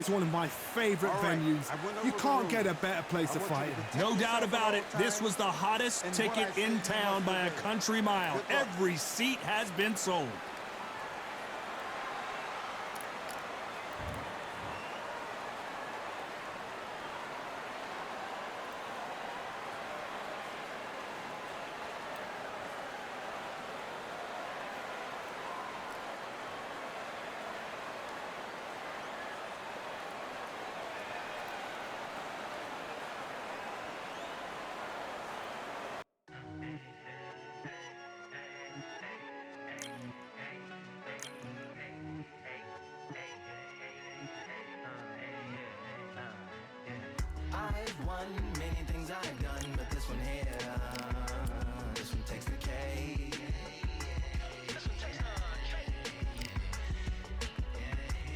is one of my favorite venues. You can't get a better place to fight in. No doubt about it. This was the hottest ticket in town by a country mile. Every seat has been sold. I've won many things I've done, but this one here, this one takes the cake.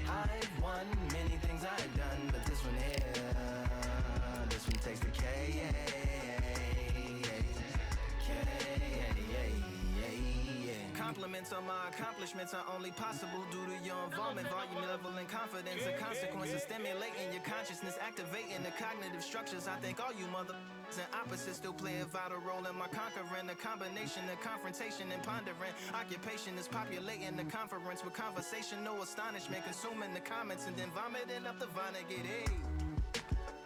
I've won many things I've done, but this one here, this one takes the cake. Compliments on my accomplishments are only possible due to your involvement, volume, level, and confidence. The consequences stimulating your consciousness, activating the cognitive structures. I think all you and opposites still play a vital role in my conquering. The combination of confrontation and pondering. Occupation is populating the conference with conversation, no astonishment, consuming the comments and then vomiting up the Vonnegut. Hey.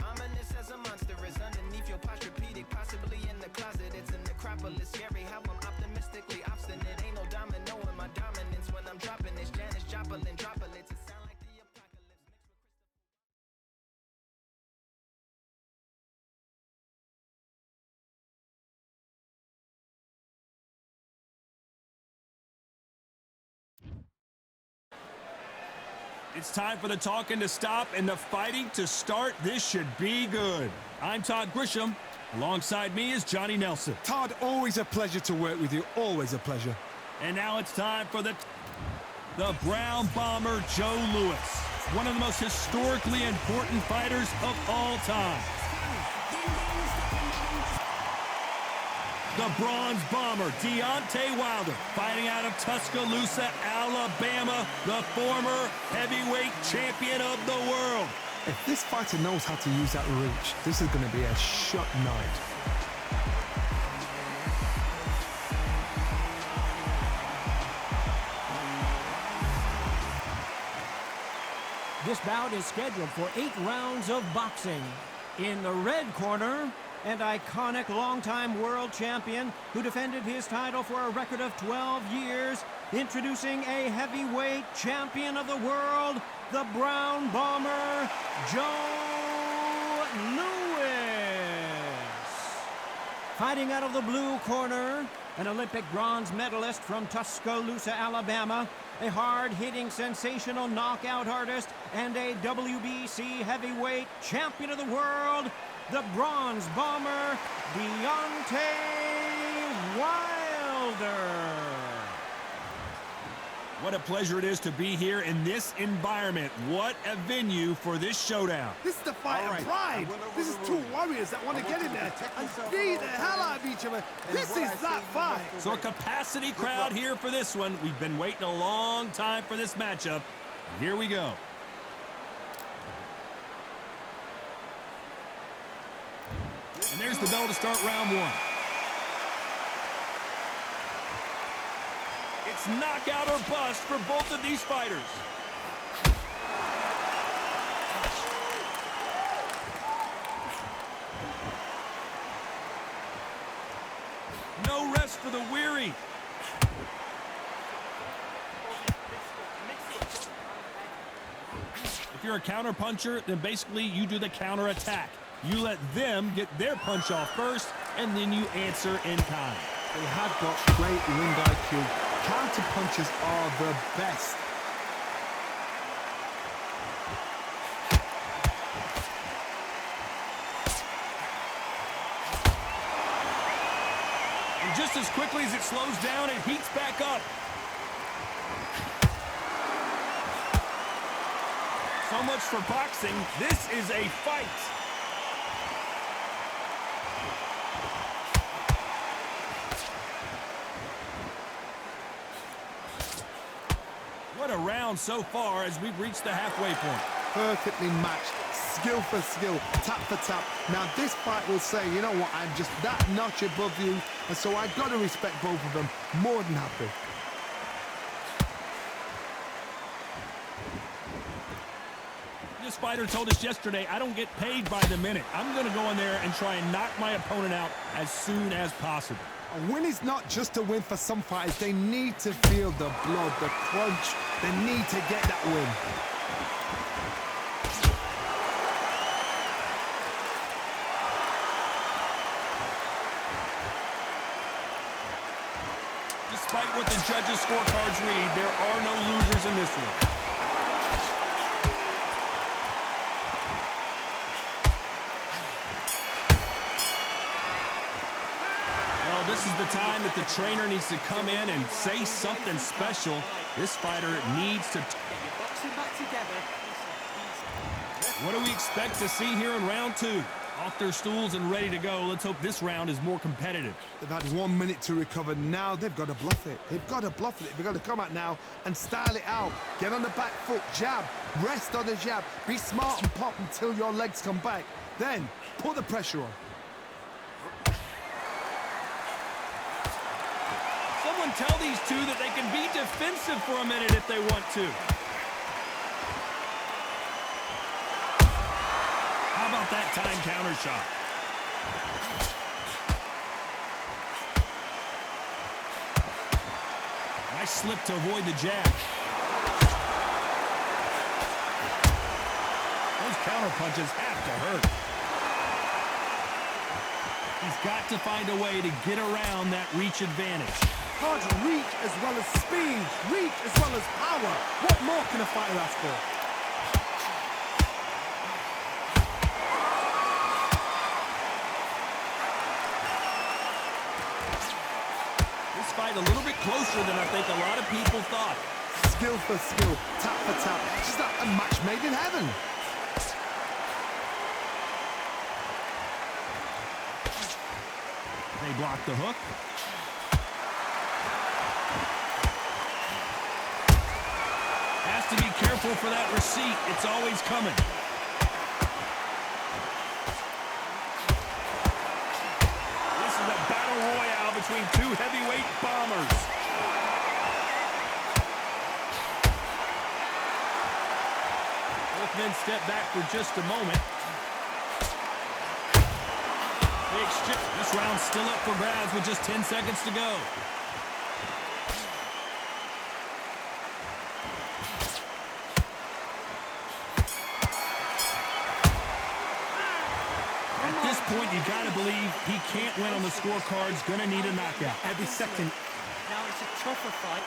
Ominous as a monstrous underneath your posturepedic, possibly in the closet. It's an necropolis, scary how I'm optimistically obstinate. Ain't no domino in my dominance when I'm dropping this. Janis Joplin droplets. It sound like the apocalypse mixed with It's time for the talking to stop and the fighting to start. This should be good. I'm Todd Grisham. Alongside me is Johnny Nelson. Todd, always a pleasure to work with you. Always a pleasure. And now it's time for the Brown Bomber Joe Louis, one of the most historically important fighters of all time. The Bronze Bomber, DeOntay Wilder, fighting out of Tuscaloosa, Alabama, the former heavyweight champion of the world. If this fighter knows how to use that reach, this is going to be a shot night. This bout is scheduled for 8 rounds of boxing. In the red corner, an iconic longtime world champion who defended his title for a record of 12 years, introducing a heavyweight champion of the world, the Brown Bomber, Joe Louis. Fighting out of the blue corner, an Olympic bronze medalist from Tuscaloosa, Alabama, a hard-hitting, sensational knockout artist, and a WBC heavyweight champion of the world, the Bronze Bomber, DeOntay Wilder. What a pleasure it is to be here in this environment. What a venue for this showdown. This is the fight of pride. This is two warriors that want to get in there and beat the hell out of each other. This is that fight. So a capacity crowd here for this one. We've been waiting a long time for this matchup. Here we go. And there's the bell to start round one. It's knockout or bust for both of these fighters. No rest for the weary. If you're a counter puncher, then basically you do the counter attack. You let them get their punch off first, and then you answer in kind. They have got great wind IQ. Counter punches are the best. And just as quickly as it slows down, it heats back up. So much for boxing. This is a fight. What a round so far as we've reached the halfway point. perfectly matched, skill for skill, tap for tap. Now this fight will say, you know what, I'm just that notch above you, and so I've got to respect both of them. More than happy. This fighter told us yesterday, I don't get paid by the minute. I'm going to go in there and try and knock my opponent out as soon as possible. A win is not just a win for some fighters. They need to feel the blood, the crunch. They need to get that win. Despite what the judges' scorecards read, there are no losers in this one. This is the time that the trainer needs to come in and say something special. This fighter needs to... What do we expect to see here in round 2? Off their stools and ready to go. Let's hope this round is more competitive. They've had 1 minute to recover. Now they've got to bluff it. They've got to bluff it. They've got to come out now and style it out. Get on the back foot, jab, rest on the jab. Be smart and pop until your legs come back. Then put the pressure on. Someone tell these two that they can be defensive for a minute if they want to. How about that time counter shot? Nice slip to avoid the jab. Those counter punches have to hurt. He's got to find a way to get around that reach advantage. Hard reach as well as speed, reach as well as power. What more can a fighter ask for? This fight a little bit closer than I think a lot of people thought. Skill for skill, tap for tap. Just like a match made in heaven. They block the hook. Has to be careful for that receipt. It's always coming. This is a battle royale between two heavyweight bombers. Both men step back for just a moment. This round's still up for grabs with just 10 seconds to go. At this point, you gotta believe he can't win on the scorecards. Gonna need a knockout. Every second. Now it's a tougher fight.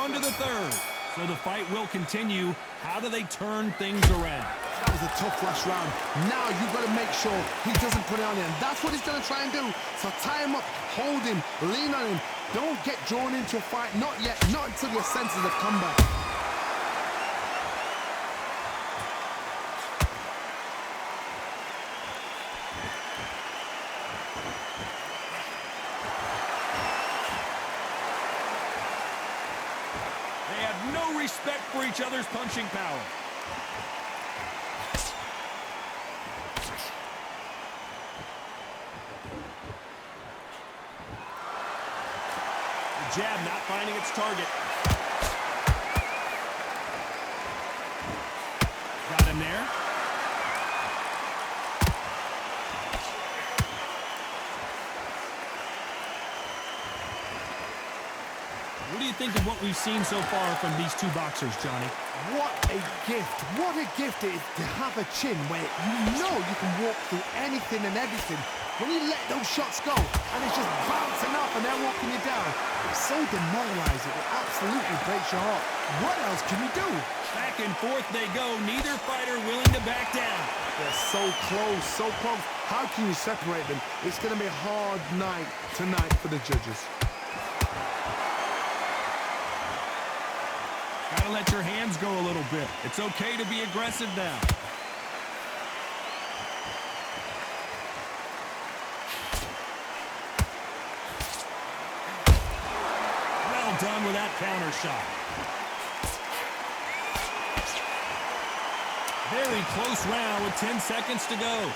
On to the third. So the fight will continue. How do they turn things around? That was a tough last round. Now you've got to make sure he doesn't put it on you. And that's what he's going to try and do. So tie him up, hold him, lean on him. Don't get drawn into a fight. Not yet. Not until your senses have come back. They have no respect for each other's punching power. Jab not finding its target. Got him there. What do you think of what we've seen so far from these two boxers, Johnny? What a gift. What a gift it is to have a chin where you know you can walk through anything and everything. When you let those shots go and it's just bouncing up and they're walking you down, it's so demoralizing. It absolutely breaks your heart. What else can you do? Back and forth they go. Neither fighter willing to back down. They're so close, so close. How can you separate them? It's going to be a hard night tonight for the judges. Gotta let your hands go a little bit. It's okay to be aggressive now. Well done with that counter shot. Very close round with 10 seconds to go.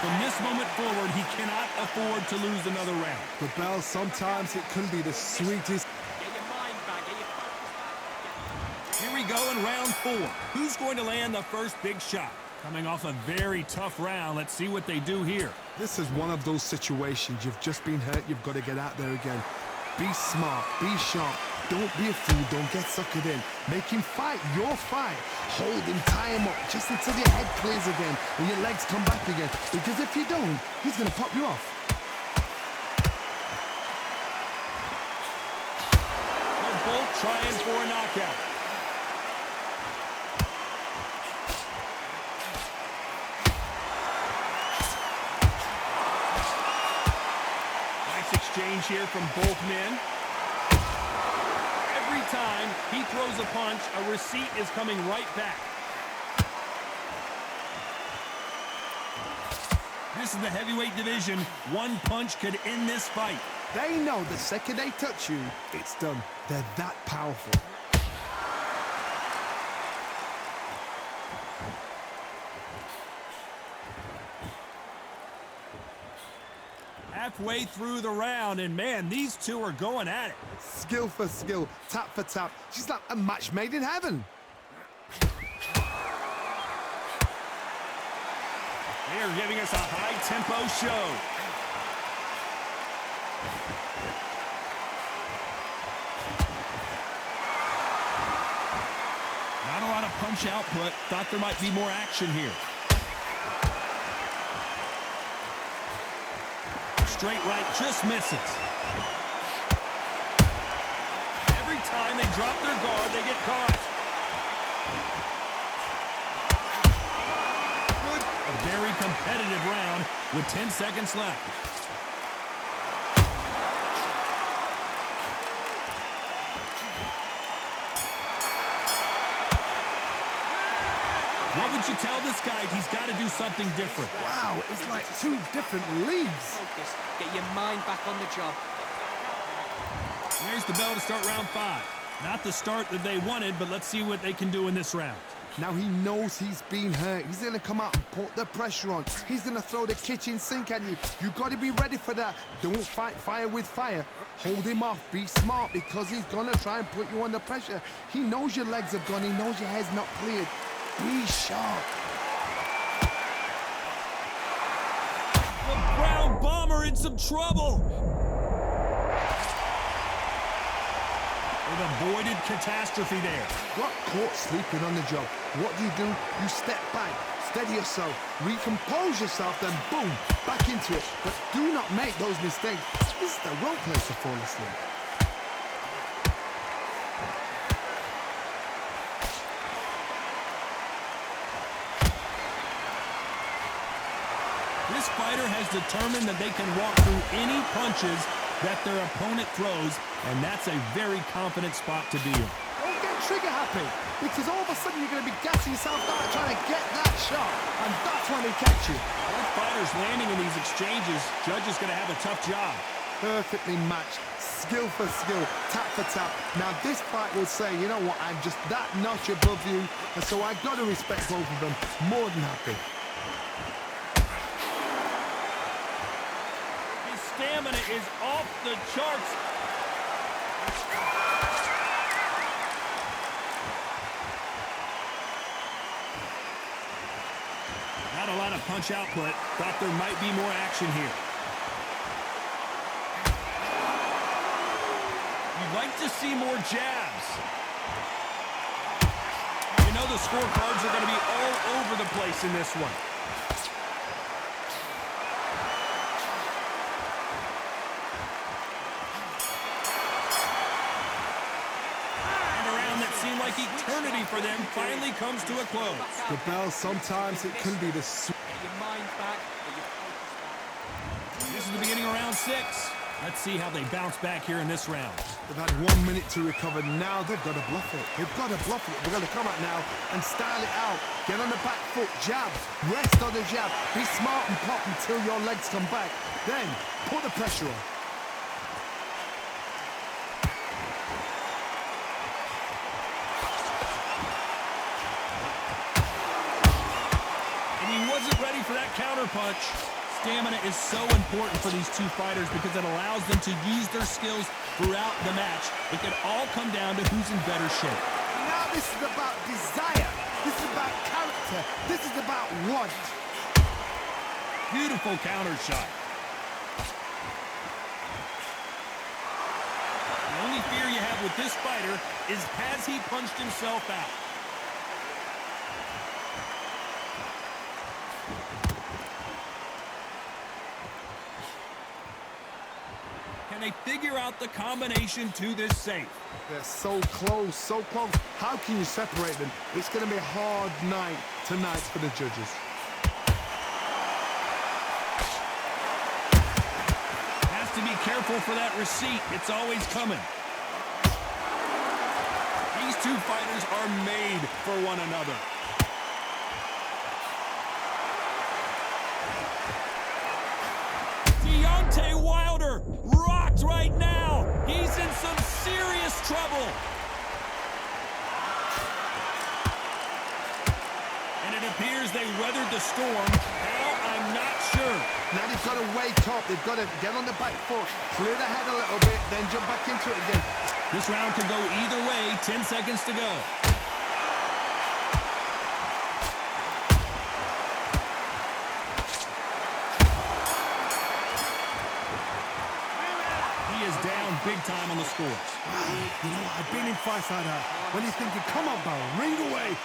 From this moment forward, he cannot afford to lose another round. The bell, sometimes it can be the sweetest. Here we go in round 4. Who's going to land the first big shot? Coming off a very tough round. Let's see what they do here. This is one of those situations. You've just been hurt. You've got to get out there again. Be smart. Be sharp. Don't be a fool. Don't get suckered in. Make him fight your fight. Hold him, tie him up, just until your head clears again and your legs come back again. Because if you don't, he's going to pop you off. They're both trying for a knockout. Nice exchange here from both men. Every time he throws a punch, a receipt is coming right back. This is the heavyweight division. One punch could end this fight. They know the second they touch you, it's done. They're that powerful. Halfway through the round, and man, these two are going at it. Skill for skill, tap for tap. She's like a match made in heaven. They're giving us a high-tempo show. Not a lot of punch output. Thought there might be more action here. Straight right just misses. Every time they drop their guard, they get caught. A very competitive round with 10 seconds left. What would you tell this guy? He's got to do something different. Wow, it's like two different leagues. Focus. Get your mind back on the job. There's the bell to start round 5. Not the start that they wanted, but let's see what they can do in this round. Now he knows he's been hurt. He's going to come out and put the pressure on. He's going to throw the kitchen sink at you. You've got to be ready for that. Don't fight fire with fire. Hold him off. Be smart because he's going to try and put you under pressure. He knows your legs have gone. He knows your head's not cleared. Be sharp. The Brown Bomber in some trouble. With avoided catastrophe there. Got caught sleeping on the job. What do? You step back, steady yourself, recompose yourself, then boom, back into it. But do not make those mistakes. This is the wrong place to fall asleep. This fighter has determined that they can walk through any punches that their opponent throws, and that's a very confident spot to be in. Don't get trigger happy, because all of a sudden you're going to be gassing yourself out trying to get that shot, and that's when they catch you. Both fighters landing in these exchanges, Judge is going to have a tough job. Perfectly matched, skill for skill, tap for tap. Now this fight will say, you know what, I'm just that notch above you, and so I've got to respect both of them. More than happy. Stamina is off the charts. Not a lot of punch output. Thought there might be more action here. You'd like to see more jabs. You know the scorecards are going to be all over the place in this one. Like eternity for them finally comes to a close. The bell, sometimes it can be the Get your mind back. Get your focus back. This is the beginning of round 6. Let's see how they bounce back here in this round. They've had 1 minute to recover. Now they've got to bluff it. They've got to bluff it. They've got to come out now and style it out. Get on the back foot, jab, rest on the jab. Be smart and pop until your legs come back. Then put the pressure on. And he wasn't ready for that counter punch. Stamina is so important for these two fighters because it allows them to use their skills throughout the match. It can all come down to who's in better shape. Now this is about desire. This is about character. This is about want. Beautiful counter shot. The only fear you have with this fighter is, has he punched himself out? Can they figure out the combination to this safe? They're so close, so close. How can you separate them? It's going to be a hard night tonight for the judges. Has to be careful for that receipt. It's always coming. These two fighters are made for one another. DEontay Wilder rocked right now. He's in some serious trouble. And it appears they weathered the storm. How? I'm not sure. Now they've got to wake up. They've got to get on the back foot, clear the head a little bit, then jump back into it again. This round could go either way. 10 seconds to go. Down big time on the scores. You know, I've been in fights like that. When you're thinking, come on, Baron, ring away.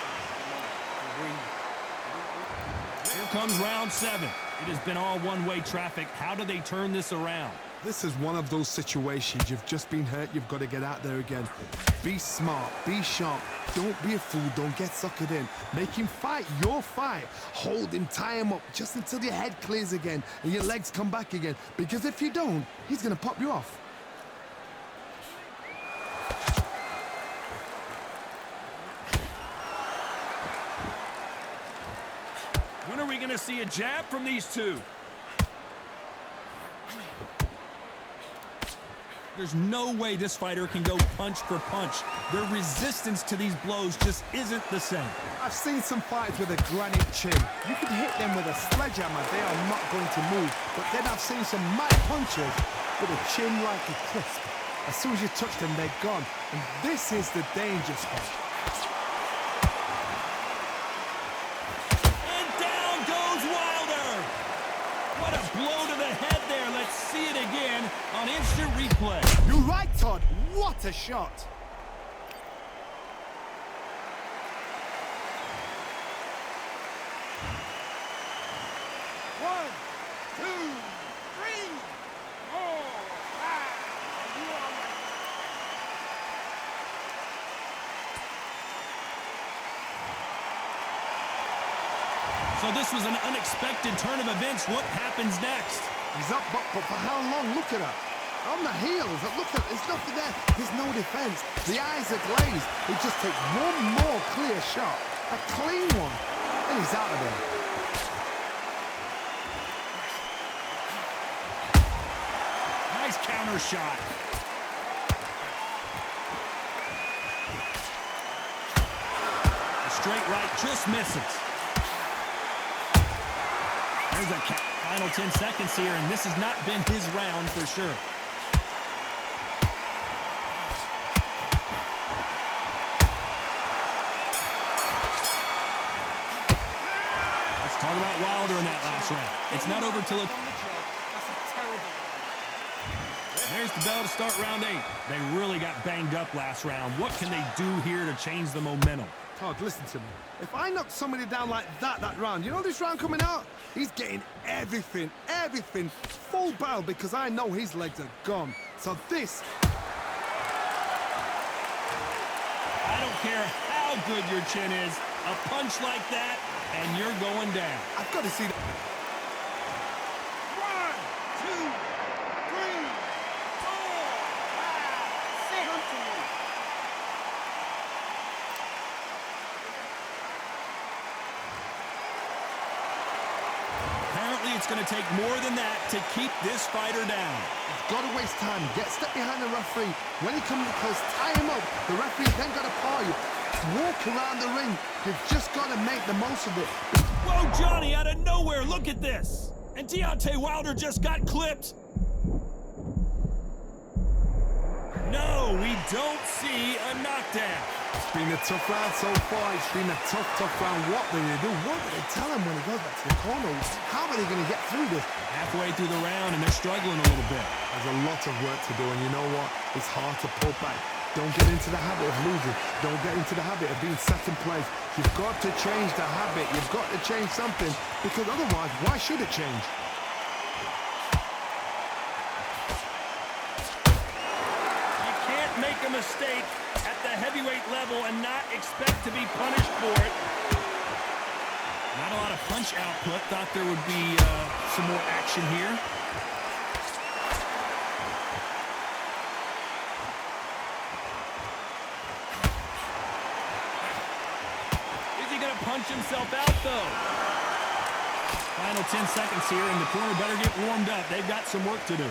Here comes round 7. It has been all one-way traffic. How do they turn this around? This is one of those situations. You've just been hurt. You've got to get out there again. Be smart. Be sharp. Don't be a fool. Don't get suckered in. Make him fight your fight. Hold him, tie him up just until your head clears again and your legs come back again. Because if you don't, he's going to pop you off. When are we going to see a jab from these two? There's no way this fighter can go punch for punch. Their resistance to these blows just isn't the same. I've seen some fighters with a granite chin. You could hit them with a sledgehammer. They are not going to move. But then I've seen some mad punchers with a chin like a crisp. As soon as you touch them, they're gone. And this is the danger spot. And down goes Wilder. What a blow to the head there. Let's see it again on instant replay. You're right, Todd. What a shot. One, two, three, four, five. You are right. So this was an unexpected turn of events. What happens next? He's up, but for how long? Look at her. On the heels. Look at, there's nothing there. There's no defense. The eyes are glazed. He just takes one more clear shot. A clean one. And he's out of there. Nice counter shot. A straight right just misses. There's a final 10 seconds here, and this has not been his round for sure. Let's talk about Wilder in that last round. It's not over till it... There's the bell to start round 8. They really got banged up last round. What can they do here to change the momentum? Todd, listen to me. If I knock somebody down like that round, you know this round coming out? He's getting everything, full barrel because I know his legs are gone. So this... I don't care how good your chin is. A punch like that, and you're going down. I've got to see that. 1, 2, 3, going to take more than that to keep this fighter down. He's got to waste time. Get step behind the referee. When he comes close, tie him up. The referee then got to paw you. Walk around the ring. You've just got to make the most of it. Whoa, Johnny, out of nowhere, look at this. And Deontay Wilder just got clipped. No, we don't see a knockdown. It's been a tough round so far. It's been a tough round. What do they do? What do they tell him when he goes back to the corner? How are they going to get through this? Halfway through the round, and they're struggling a little bit. There's a lot of work to do, and you know what? It's hard to pull back. Don't get into the habit of losing. Don't get into the habit of being second place. You've got to change the habit. You've got to change something, because otherwise, why should it change? You can't make a mistake at the heavyweight level and not expect to be punished for it. Not a lot of punch output. Thought there would be some more action here. Is he going to punch himself out, though? Final 10 seconds here, and the corner better get warmed up. They've got some work to do.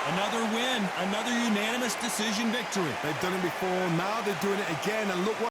Another win, another unanimous decision victory. They've done it before, now they're doing it again, and look what